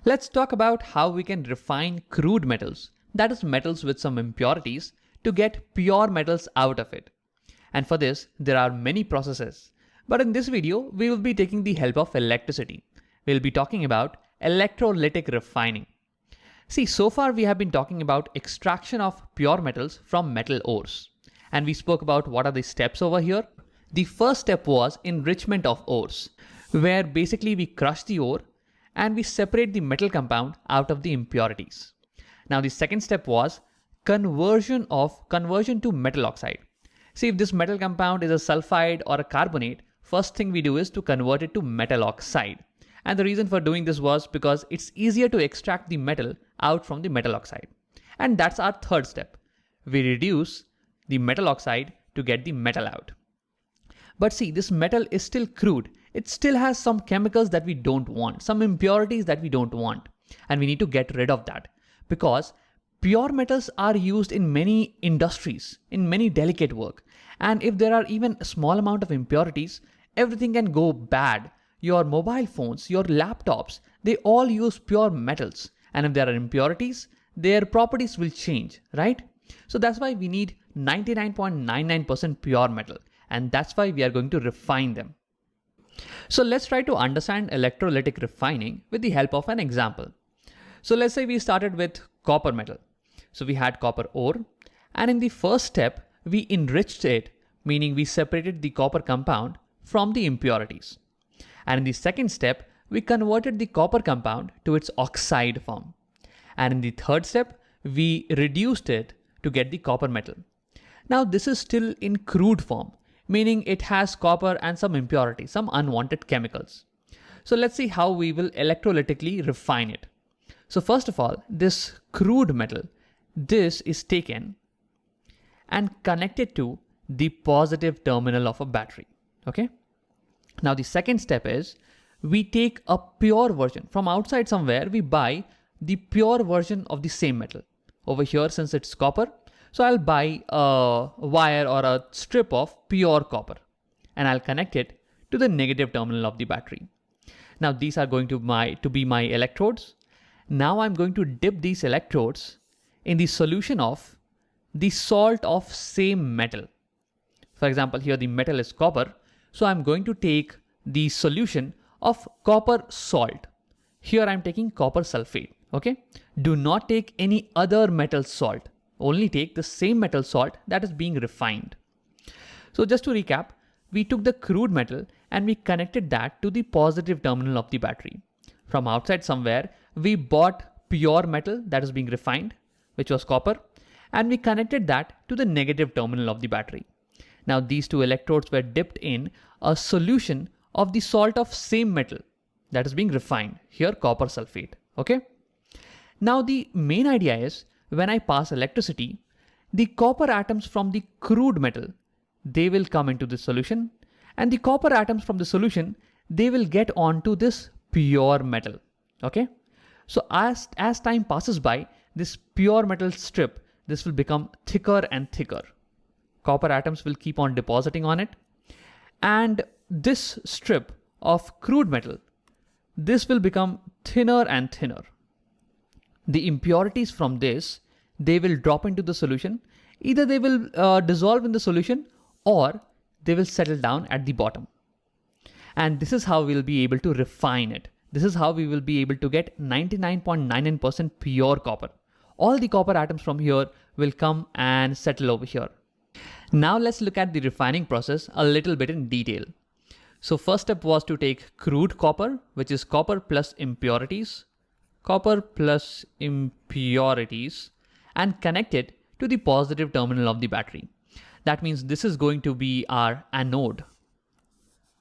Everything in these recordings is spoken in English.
Let's talk about how we can refine crude metals, that is metals with some impurities, to get pure metals out of it. And for this, there are many processes. But in this video, we will be taking the help of electricity. We'll be talking about electrolytic refining. See, so far we have been talking about extraction of pure metals from metal ores. And we spoke about what are the steps over here. The first step was enrichment of ores, where basically we crush the ore and we separate the metal compound out of the impurities. Now the second step was conversion to metal oxide. See, if this metal compound is a sulfide or a carbonate, first thing we do is to convert it to metal oxide. And the reason for doing this was because it's easier to extract the metal out from the metal oxide. And that's our third step. We reduce the metal oxide to get the metal out. But see, this metal is still crude. It still has some chemicals that we don't want, some impurities that we don't want. And we need to get rid of that because pure metals are used in many industries, in many delicate work. And if there are even a small amount of impurities, everything can go bad. Your mobile phones, your laptops, they all use pure metals. And if there are impurities, their properties will change, right? So that's why we need 99.99% pure metal. And that's why we are going to refine them. So let's try to understand electrolytic refining with the help of an example. So let's say we started with copper metal. So we had copper ore, and in the first step, we enriched it, meaning we separated the copper compound from the impurities. And in the second step, we converted the copper compound to its oxide form. And in the third step, we reduced it to get the copper metal. Now this is still in crude form, meaning it has copper and some impurities, some unwanted chemicals. So let's see how we will electrolytically refine it. So first of all, this crude metal, this is taken and connected to the positive terminal of a battery. Okay. Now the second step is we take a pure version from outside somewhere. We buy the pure version of the same metal. Over here, since it's copper, so I'll buy a wire or a strip of pure copper and I'll connect it to the negative terminal of the battery. Now these are going to be my electrodes. Now I'm going to dip these electrodes in the solution of the salt of same metal. For example, here the metal is copper. So I'm going to take the solution of copper salt. Here I'm taking copper sulfate. Okay. Do not take any other metal salt. Only take the same metal salt that is being refined. So just to recap, we took the crude metal and we connected that to the positive terminal of the battery. From outside somewhere, we bought pure metal that is being refined, which was copper, and we connected that to the negative terminal of the battery. Now these two electrodes were dipped in a solution of the salt of same metal that is being refined, here copper sulfate. Okay. Now the main idea is when I pass electricity, the copper atoms from the crude metal, they will come into the solution, and the copper atoms from the solution, they will get onto this pure metal. Okay. So as time passes by, this pure metal strip, this will become thicker and thicker. Copper atoms will keep on depositing on it. And this strip of crude metal, this will become thinner and thinner. The impurities from this, they will drop into the solution. Either they will dissolve in the solution or they will settle down at the bottom. And this is how we'll be able to refine it. This is how we will be able to get 99.99% pure copper. All the copper atoms from here will come and settle over here. Now let's look at the refining process a little bit in detail. So first step was to take crude copper, which is copper plus impurities, and connect it to the positive terminal of the battery. That means this is going to be our anode.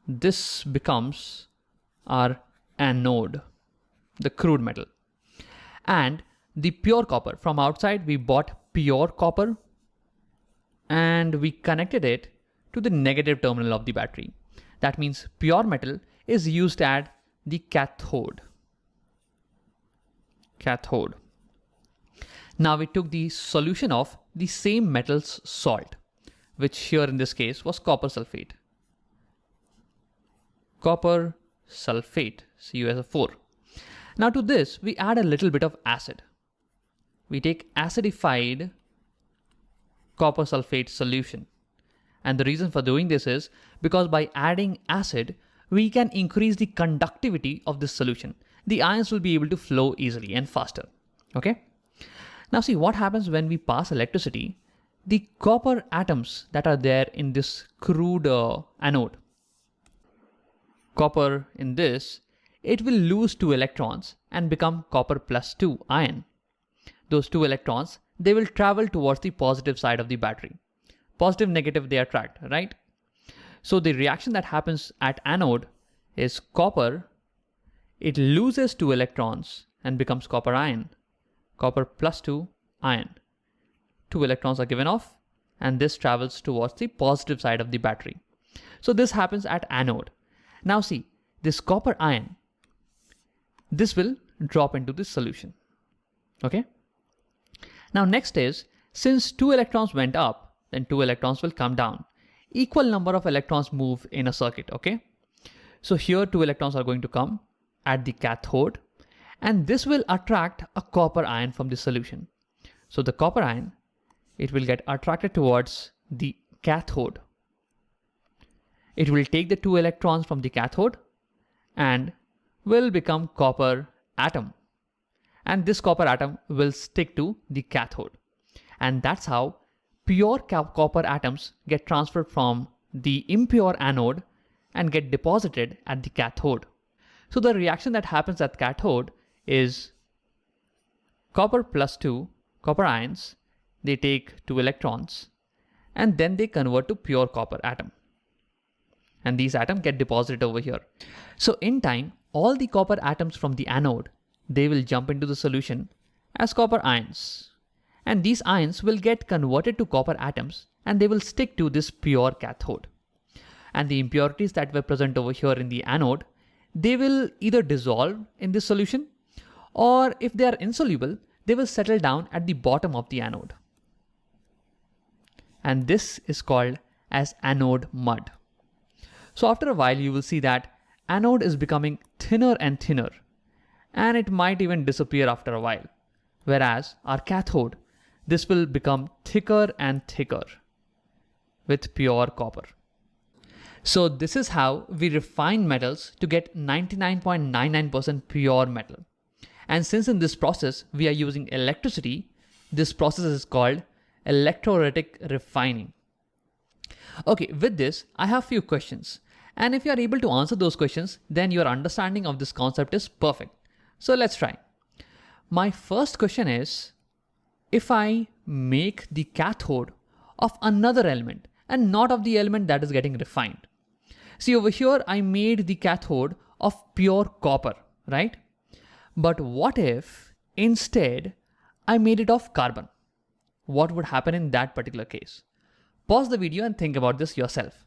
This becomes our anode, the crude metal. And the pure copper, from outside we bought pure copper and we connected it to the negative terminal of the battery. That means pure metal is used at the cathode. Now we took the solution of the same metal's salt, which here in this case was copper sulfate. Copper sulfate, CuSO4. Now to this, we add a little bit of acid. We take acidified copper sulfate solution. And the reason for doing this is because by adding acid, we can increase the conductivity of this solution. The ions will be able to flow easily and faster. Okay. Now see what happens when we pass electricity. The copper atoms that are there in this crude anode, copper in this, it will lose 2 electrons and become copper plus 2 ion. Those 2 electrons, they will travel towards the positive side of the battery. Positive, negative, they attract, right? So the reaction that happens at anode is copper, it loses 2 electrons and becomes copper ion, copper plus 2 ion. 2 electrons are given off and this travels towards the positive side of the battery. So this happens at anode. Now see, this copper ion, this will drop into this solution. Okay. Now next is, since 2 electrons went up, then 2 electrons will come down. Equal number of electrons move in a circuit. Okay. So here 2 electrons are going to come at the cathode and this will attract a copper ion from the solution. So the copper ion, it will get attracted towards the cathode. It will take the 2 electrons from the cathode and will become copper atom. And this copper atom will stick to the cathode. And that's how pure copper atoms get transferred from the impure anode and get deposited at the cathode. So the reaction that happens at cathode is copper plus 2 copper ions, they take 2 electrons and then they convert to pure copper atom. And these atoms get deposited over here. So in time, all the copper atoms from the anode, they will jump into the solution as copper ions. And these ions will get converted to copper atoms and they will stick to this pure cathode. And the impurities that were present over here in the anode, they will either dissolve in this solution or if they are insoluble, they will settle down at the bottom of the anode. And this is called as anode mud. So after a while, you will see that anode is becoming thinner and thinner, and it might even disappear after a while. Whereas our cathode, this will become thicker and thicker with pure copper. So this is how we refine metals to get 99.99% pure metal. And since in this process, we are using electricity, this process is called electrolytic refining. Okay, with this, I have few questions. And if you are able to answer those questions, then your understanding of this concept is perfect. So let's try. My first question is, if I make the cathode of another element and not of the element that is getting refined. See over here, I made the cathode of pure copper, right? But what if instead I made it of carbon? What would happen in that particular case? Pause the video and think about this yourself.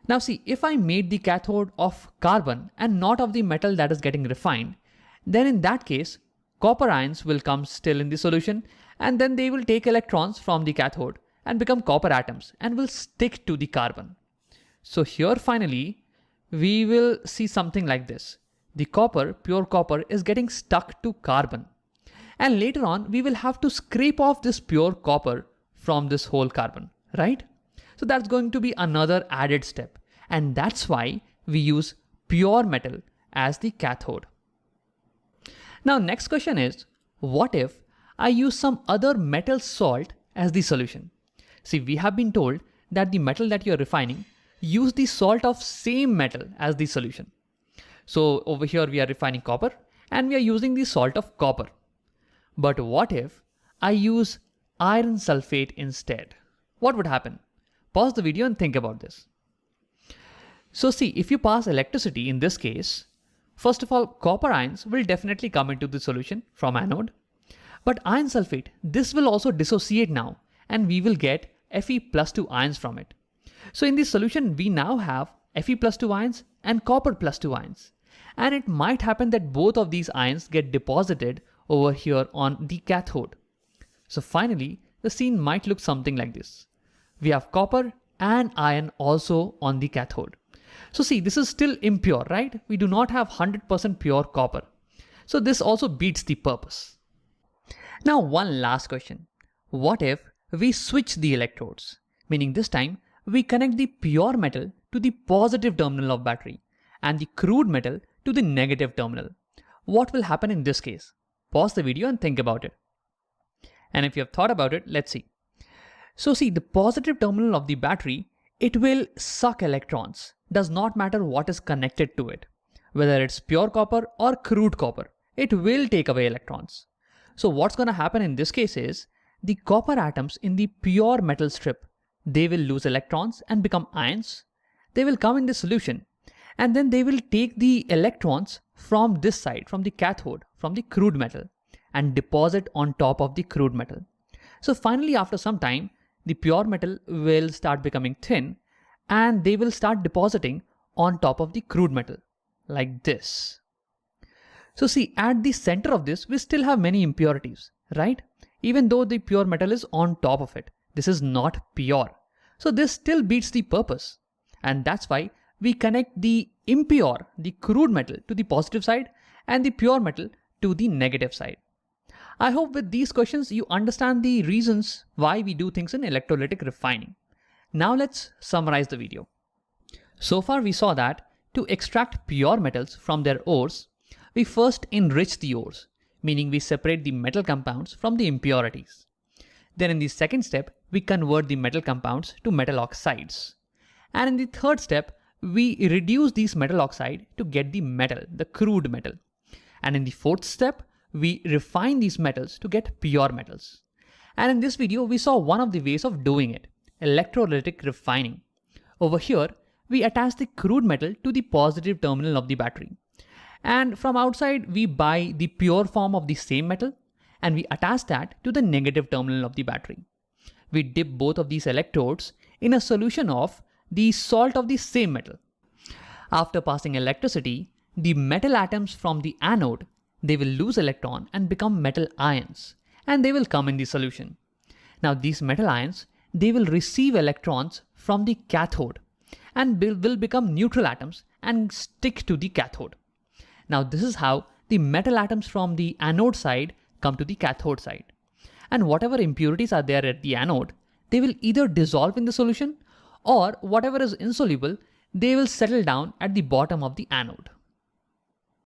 Now see, if I made the cathode of carbon and not of the metal that is getting refined, then in that case, copper ions will come still in the solution and then they will take electrons from the cathode and become copper atoms and will stick to the carbon. So here finally, we will see something like this. The copper, pure copper, is getting stuck to carbon. And later on, we will have to scrape off this pure copper from this whole carbon, right? So that's going to be another added step. And that's why we use pure metal as the cathode. Now, next question is, what if I use some other metal salt as the solution? See, we have been told that the metal that you're refining, use the salt of same metal as the solution. So over here, we are refining copper and we are using the salt of copper. But what if I use iron sulfate instead? What would happen? Pause the video and think about this. So see, if you pass electricity in this case, first of all, copper ions will definitely come into the solution from anode. But iron sulfate, this will also dissociate now and we will get Fe plus 2 ions from it. So in this solution, we now have Fe plus 2 ions and copper plus 2 ions. And it might happen that both of these ions get deposited over here on the cathode. So finally, the scene might look something like this. We have copper and iron also on the cathode. So see, this is still impure, right? We do not have 100% pure copper. So this also beats the purpose. Now one last question. What if we switch the electrodes? Meaning this time we connect the pure metal to the positive terminal of battery and the crude metal to the negative terminal. What will happen in this case? Pause the video and think about it. And if you have thought about it, let's see. So see, the positive terminal of the battery, it will suck electrons. Does not matter what is connected to it. Whether it's pure copper or crude copper, it will take away electrons. So what's going to happen in this case is the copper atoms in the pure metal strip, they will lose electrons and become ions. They will come in the solution and then they will take the electrons from this side, from the cathode, from the crude metal and deposit on top of the crude metal. So finally, after some time, the pure metal will start becoming thin and they will start depositing on top of the crude metal like this. So see, at the center of this, we still have many impurities, right? Even though the pure metal is on top of it, this is not pure. So this still beats the purpose. And that's why we connect the impure, the crude metal to the positive side and the pure metal to the negative side. I hope with these questions you understand the reasons why we do things in electrolytic refining. Now let's summarize the video. So far we saw that to extract pure metals from their ores, we first enrich the ores, meaning we separate the metal compounds from the impurities. Then in the second step, we convert the metal compounds to metal oxides. And in the third step, we reduce these metal oxide to get the metal, the crude metal. And in the fourth step, we refine these metals to get pure metals. And in this video, we saw one of the ways of doing it, electrolytic refining. Over here, we attach the crude metal to the positive terminal of the battery. And from outside, we buy the pure form of the same metal and we attach that to the negative terminal of the battery. We dip both of these electrodes in a solution of the salt of the same metal. After passing electricity, the metal atoms from the anode, they will lose electron and become metal ions and they will come in the solution. Now these metal ions, they will receive electrons from the cathode and will become neutral atoms and stick to the cathode. Now this is how the metal atoms from the anode side come to the cathode side. And whatever impurities are there at the anode, they will either dissolve in the solution or whatever is insoluble, they will settle down at the bottom of the anode.